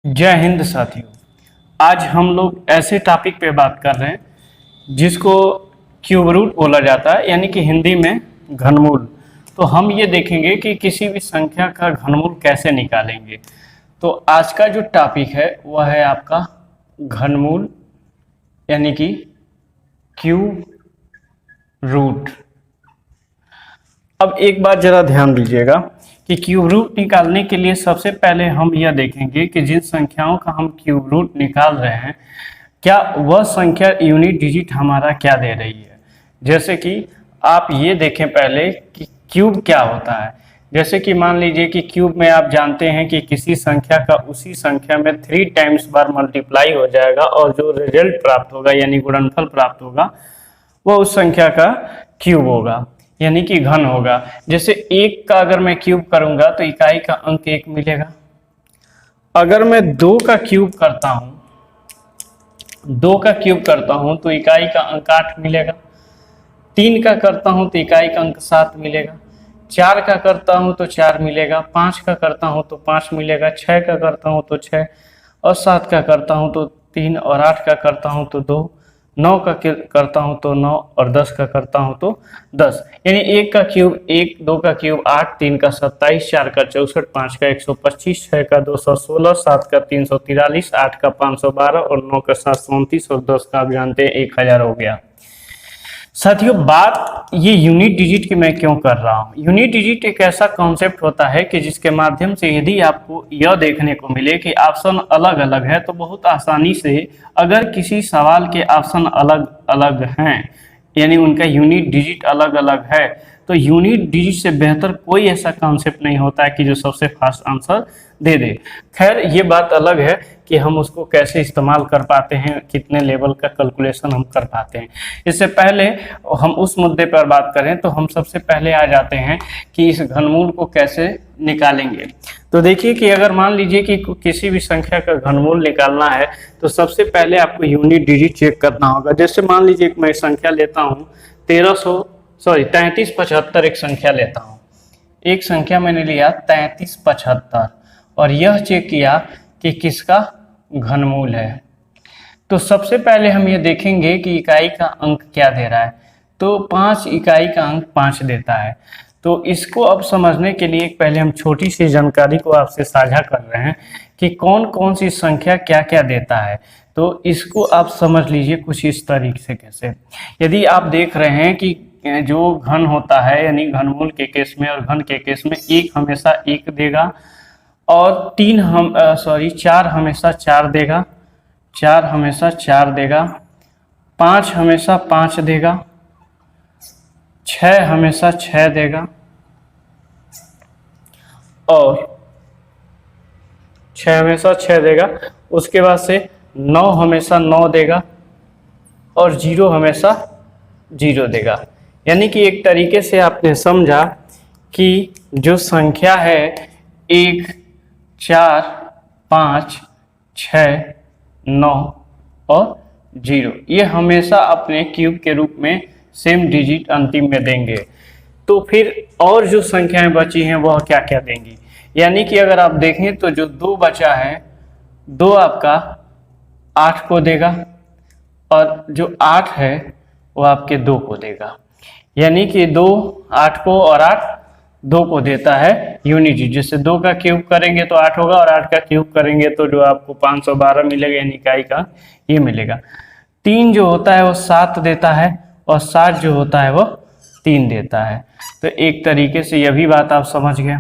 जय हिंद साथियों। आज हम लोग ऐसे टॉपिक पे बात कर रहे हैं जिसको क्यूब रूट बोला जाता है, यानी कि हिंदी में घनमूल। तो हम ये देखेंगे कि किसी भी संख्या का घनमूल कैसे निकालेंगे। तो आज का जो टॉपिक है वह है आपका घनमूल, यानी कि क्यूब रूट। अब एक बात जरा ध्यान दीजिएगा कि क्यूब रूट निकालने के लिए सबसे पहले हम यह देखेंगे कि जिन संख्याओं का हम क्यूब रूट निकाल रहे हैं, क्या वह संख्या यूनिट डिजिट हमारा क्या दे रही है। जैसे कि आप ये देखें पहले कि क्यूब क्या होता है। जैसे कि मान लीजिए कि क्यूब में आप जानते हैं कि किसी संख्या का उसी संख्या में 3 टाइम्स बार मल्टीप्लाई हो जाएगा और जो रिजल्ट प्राप्त होगा यानी गुणनफल प्राप्त होगा वह उस संख्या का क्यूब होगा, यानी कि घन होगा। जैसे 1 का अगर मैं क्यूब करूंगा तो इकाई का अंक 1 मिलेगा। अगर मैं 2 का क्यूब करता हूं तो इकाई का अंक 8 मिलेगा। 3 का करता हूं तो इकाई का अंक 7 मिलेगा। 4 का करता हूं तो 4 मिलेगा। 5 का करता हूं तो 5 मिलेगा। 6 का करता हूं तो 6 और 7 का करता हूं तो 3 और 8 का करता हूं तो 2, 9 का करता हूं तो 9 और 10 का करता हूं तो 10। यानी 1 का क्यूब 1, 2 का क्यूब 8, 3 का 27, 4 का 64, 5 का 125, 6 का 216, 7 का 343, 8 का 512 और 9 का 729 और 10 का आप जानते हैं 1000 हो गया। साथियों, बात ये यूनिट डिजिट की मैं क्यों कर रहा हूँ। यूनिट डिजिट एक ऐसा कॉन्सेप्ट होता है कि जिसके माध्यम से यदि आपको यह देखने को मिले कि ऑप्शन अलग अलग है तो बहुत आसानी से, अगर किसी सवाल के ऑप्शन अलग अलग हैं यानी उनका यूनिट डिजिट अलग अलग है, तो यूनिट डिजिट से बेहतर कोई ऐसा कॉन्सेप्ट नहीं होता है कि जो सबसे फास्ट आंसर दे दे। खैर, ये बात अलग है कि हम उसको कैसे इस्तेमाल कर पाते हैं, कितने लेवल का कैलकुलेशन हम कर पाते हैं। इससे पहले हम उस मुद्दे पर बात करें तो हम सबसे पहले आ जाते हैं कि इस घनमूल को कैसे निकालेंगे। तो देखिए कि अगर मान लीजिए कि किसी भी संख्या का घनमूल निकालना है तो सबसे पहले आपको यूनिट डिजिट चेक करना होगा। जैसे मान लीजिए मैं संख्या लेता हूँ 3375, एक संख्या लेता हूँ। एक संख्या मैंने लिया 3375 और यह चेक किया कि किसका घनमूल है। तो सबसे पहले हम ये देखेंगे कि इकाई का अंक क्या दे रहा है। तो 5 इकाई का अंक 5 देता है। तो इसको अब समझने के लिए पहले हम छोटी सी जानकारी को आपसे साझा कर रहे हैं कि कौन कौन सी संख्या क्या क्या देता है। तो इसको आप समझ लीजिए कुछ इस तरीके से। कैसे, यदि आप देख रहे हैं कि जो घन होता है यानी घनमूल के केस में और घन के केस में 1 हमेशा 1 देगा और 4 हमेशा 4 देगा, 4 हमेशा 4 देगा, 5 हमेशा 5 देगा, 6 हमेशा 6 देगा और 6 हमेशा 6 देगा। उसके बाद से 9 हमेशा 9 देगा और 0 हमेशा 0 देगा। यानी कि एक तरीके से आपने समझा कि जो संख्या है 1, 4, 5, 6, 9 और 0, ये हमेशा अपने क्यूब के रूप में सेम डिजिट अंतिम में देंगे। तो फिर और जो संख्याएं बची हैं वह क्या क्या देंगी। यानी कि अगर आप देखें तो जो 2 बचा है, 2 आपका 8 को देगा और जो 8 है वो आपके 2 को देगा। यानी कि 2 8 को और 8 2 को देता है यूनिट डिजिट। जैसे 2 का क्यूब करेंगे तो 8 होगा और 8 का क्यूब करेंगे तो जो आपको 512 मिलेगा यानी इकाई का ये मिलेगा। 3 जो होता है वो 7 देता है और 7 जो होता है वो 3 देता है। तो एक तरीके से यह भी बात आप समझ गए।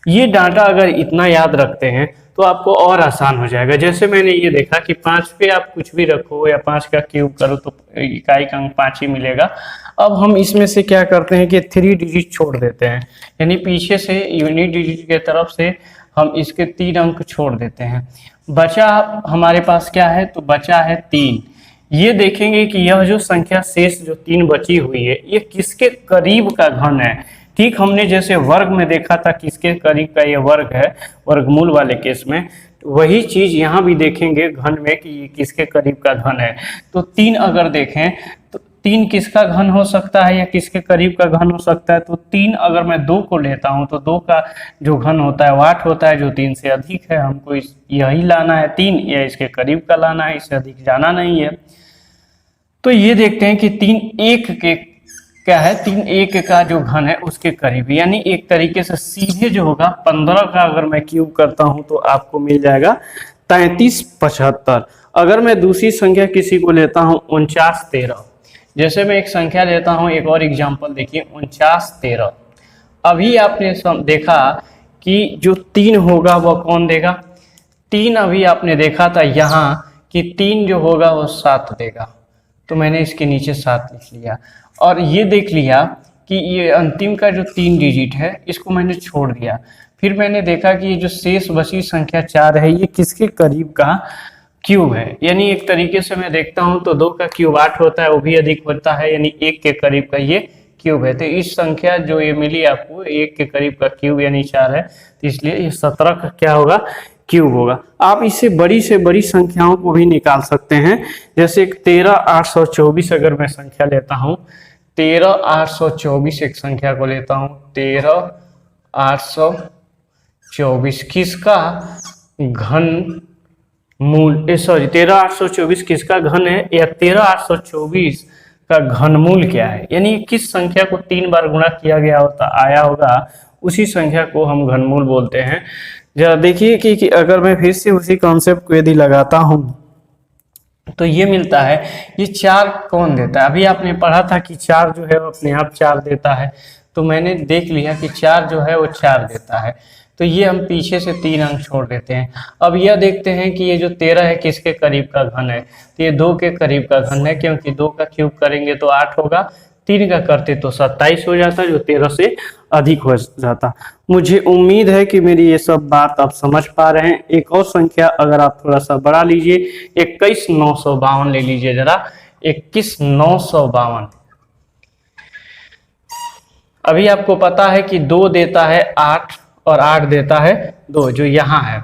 ये डाटा अगर इतना याद रखते हैं तो आपको और आसान हो जाएगा। जैसे मैंने ये देखा कि 5 पे आप कुछ भी रखो या 5 का क्यूब करो तो इकाई का अंक 5 ही मिलेगा। अब हम इसमें से क्या करते हैं कि 3 डिजिट छोड़ देते हैं, यानी पीछे से यूनिट डिजिट के तरफ से हम इसके 3 अंक छोड़ देते हैं। बचा हमारे पास क्या है, तो बचा है 3। ये देखेंगे कि यह जो संख्या शेष जो 3 बची हुई है ये किसके करीब का घन है। ठीक हमने जैसे वर्ग में देखा था किसके करीब का ये वर्ग है वर्गमूल वाले केस में, वही चीज यहाँ भी देखेंगे घन में कि ये किसके करीब का घन है। तो 3 अगर देखें तो तीन किसका घन हो सकता है या किसके करीब का घन हो सकता है? तो 3 अगर मैं 2 को लेता हूं तो 2 का जो घन होता है वो 8 होता है, जो 3 से अधिक है। हमको यही लाना है 3, या इसके करीब का लाना है, इससे अधिक जाना नहीं है। तो ये देखते हैं कि 3 1 के क्या है, 3 1 का जो घन है उसके करीब, यानी एक तरीके से सीधे जो होगा 15 का अगर मैं क्यूब करता हूं तो आपको मिल जाएगा 3375। अगर मैं दूसरी संख्या किसी को लेता हूं 49 13, जैसे मैं एक संख्या लेता हूं, एक और एग्जांपल देखिए 49 13। अभी आपने देखा कि जो 3 होगा वह कौन देगा? 3 अभी आपने देखा था यहाँ कि 3 जो होगा वो 7 देगा, तो मैंने इसके नीचे 7 लिख लिया। और ये देख लिया कि ये अंतिम का जो 3 डिजिट है इसको मैंने छोड़ दिया। फिर मैंने देखा कि ये जो शेष बची संख्या 4 है ये किसके करीब का क्यूब है, यानी एक तरीके से मैं देखता हूं तो 2 का क्यूब 8 होता है, वो भी अधिक होता है, यानी 1 के करीब का ये क्यूब है। तो इस संख्या जो ये मिली आपको 1 के करीब का क्यूब यानी 4 है, तो इसलिए ये 17 का क्या होगा? क्यूब होगा। आप इससे बड़ी से बड़ी संख्याओं को भी निकाल सकते हैं, जैसे 13824 अगर मैं संख्या लेता हूं, 13824 एक संख्या को लेता हूं, 13824 किसका घन मूल, सॉरी 13824 किसका घन है, या 13824 का घनमूल क्या है, यानी किस संख्या को 3 बार गुणा किया गया होता आया होगा उसी संख्या को हम घनमूल बोलते हैं। जरा देखिए कि अगर मैं फिर से उसी कॉन्सेप्ट को यदि लगाता हूं तो ये मिलता है, ये 4 कौन देता है? अभी आपने पढ़ा था कि 4 जो है वो अपने आप 4 देता है, तो मैंने देख लिया कि 4 जो है वो 4 देता है, तो ये हम पीछे से 3 अंक छोड़ देते हैं। अब यह देखते हैं कि ये जो 13 है किसके करीब का घन है, तो ये 2 के करीब का घन है, क्योंकि 2 का क्यूब करेंगे तो 8 होगा, 3 का करते तो 27 हो जाता, जो 13 से अधिक हो जाता। मुझे उम्मीद है कि मेरी ये सब बात आप समझ पा रहे हैं। एक और संख्या अगर आप थोड़ा सा बढ़ा लीजिए, 21952 ले लीजिए जरा, 21952। अभी आपको पता है कि 2 देता है 8 और 8 देता है 2, जो यहाँ है,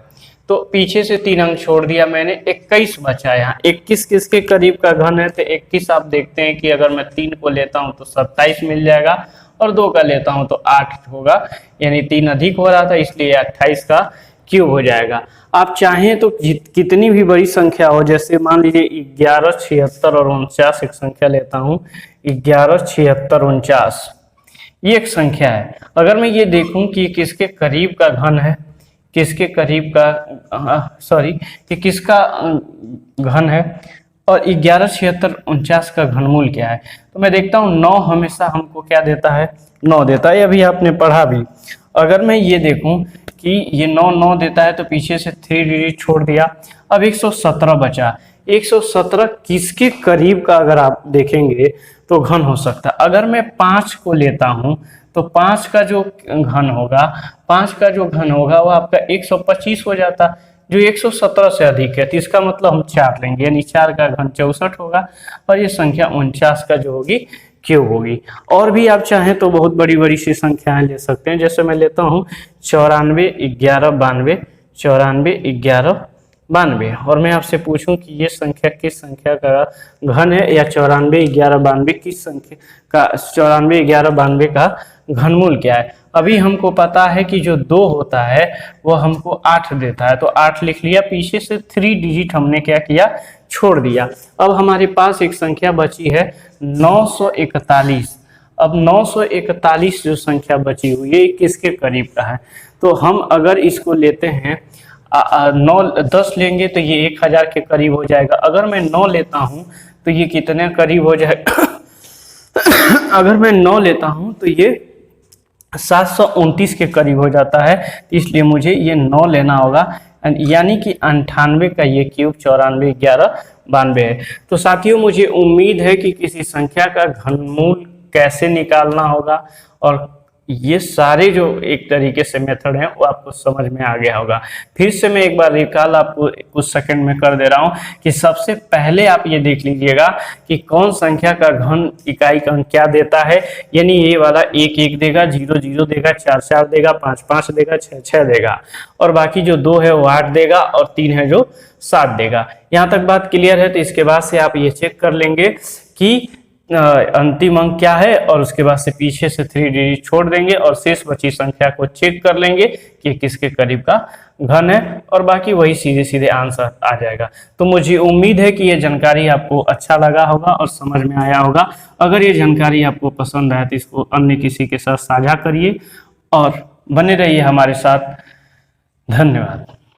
तो पीछे से 3 अंक छोड़ दिया मैंने, 21 बचा। यहाँ 21 किसके करीब का घन है, तो 21 आप देखते हैं कि अगर मैं 3 को लेता हूं तो 27 मिल जाएगा, और 2 का लेता हूं तो 8 होगा, यानी 3 अधिक हो रहा था, इसलिए 28 का क्यूब हो जाएगा। आप चाहें तो कितनी भी बड़ी संख्या हो, जैसे मान लीजिए 11 76 और 49 एक संख्या लेता हूँ, 11 76 49 ये एक संख्या है। अगर मैं ये देखूं कि किसके करीब का घन है, किसके करीब का सॉरी कि किसका घन है, और 11 76 49 का घनमूल क्या है, तो मैं देखता हूँ 9 हमेशा हमको क्या देता है, 9 देता है। अभी आपने पढ़ा भी। अगर मैं ये देखूं कि ये 9 देता है तो पीछे से 3 डिजिट छोड़ दिया, अब 117 बचा। 117 किसके करीब का अगर आप देखेंगे तो घन हो सकता है। अगर मैं 5 को लेता हूं तो 5 का जो घन होगा, 5 का जो घन होगा वो आपका 125 हो जाता, जो 117 से अधिक है, तो इसका मतलब हम 4 लेंगे, यानी 4 का घन 64 होगा, और ये संख्या 49 का जो होगी क्यूब होगी। और भी आप चाहें तो बहुत बड़ी बड़ी सी संख्याएं ले सकते हैं, जैसे मैं लेता हूँ 94 11 92, 94 11 92, और मैं आपसे पूछूं कि ये संख्या किस संख्या का घन है, या 94 11 92 किस संख्या का, 94 11 92 का घनमूल क्या है। अभी हमको पता है कि जो 2 होता है वो हमको 8 देता है, तो 8 लिख लिया, पीछे से 3 डिजिट हमने क्या किया, छोड़ दिया। अब हमारे पास एक संख्या बची है 941। अब 941 जो संख्या बची हुई है किसके करीब का है, तो हम अगर इसको लेते हैं 10 लेंगे तो ये 1000 के करीब हो जाएगा। अगर मैं 9 लेता हूं तो ये कितने करीब हो जाएगा अगर मैं 9 लेता हूं तो ये 729 के करीब हो जाता है, इसलिए मुझे ये 9 लेना होगा, यानी कि 98 का ये क्यूब 94 11 92 है। तो साथियों मुझे उम्मीद है कि किसी संख्या का घनमूल कैसे निकालना होगा, और ये सारे जो एक तरीके से मेथड हैं वो आपको समझ में आ गया होगा। फिर से मैं एक बार रिकॉल आपको कुछ सेकंड में कर दे रहा हूं कि सबसे पहले आप ये देख लीजिएगा कि कौन संख्या का घन इकाई का अंक क्या देता है, यानी ये वाला 1 1 देगा, 0 0 देगा, 4 4 देगा, 5 5 देगा, 6 6 देगा, और बाकी जो 2 है वो 8 देगा, और 3 है जो 7 देगा। यहाँ तक बात क्लियर है। तो इसके बाद से आप ये चेक कर लेंगे कि अंतिम अंक क्या है, और उसके बाद से पीछे से 3 डिजिट छोड़ देंगे और शेष बची संख्या को चेक कर लेंगे कि किसके करीब का घन है, और बाकी वही सीधे सीधे आंसर आ जाएगा। तो मुझे उम्मीद है कि ये जानकारी आपको अच्छा लगा होगा और समझ में आया होगा। अगर ये जानकारी आपको पसंद आए तो इसको अन्य किसी के साथ साझा करिए और बने रहिए हमारे साथ। धन्यवाद।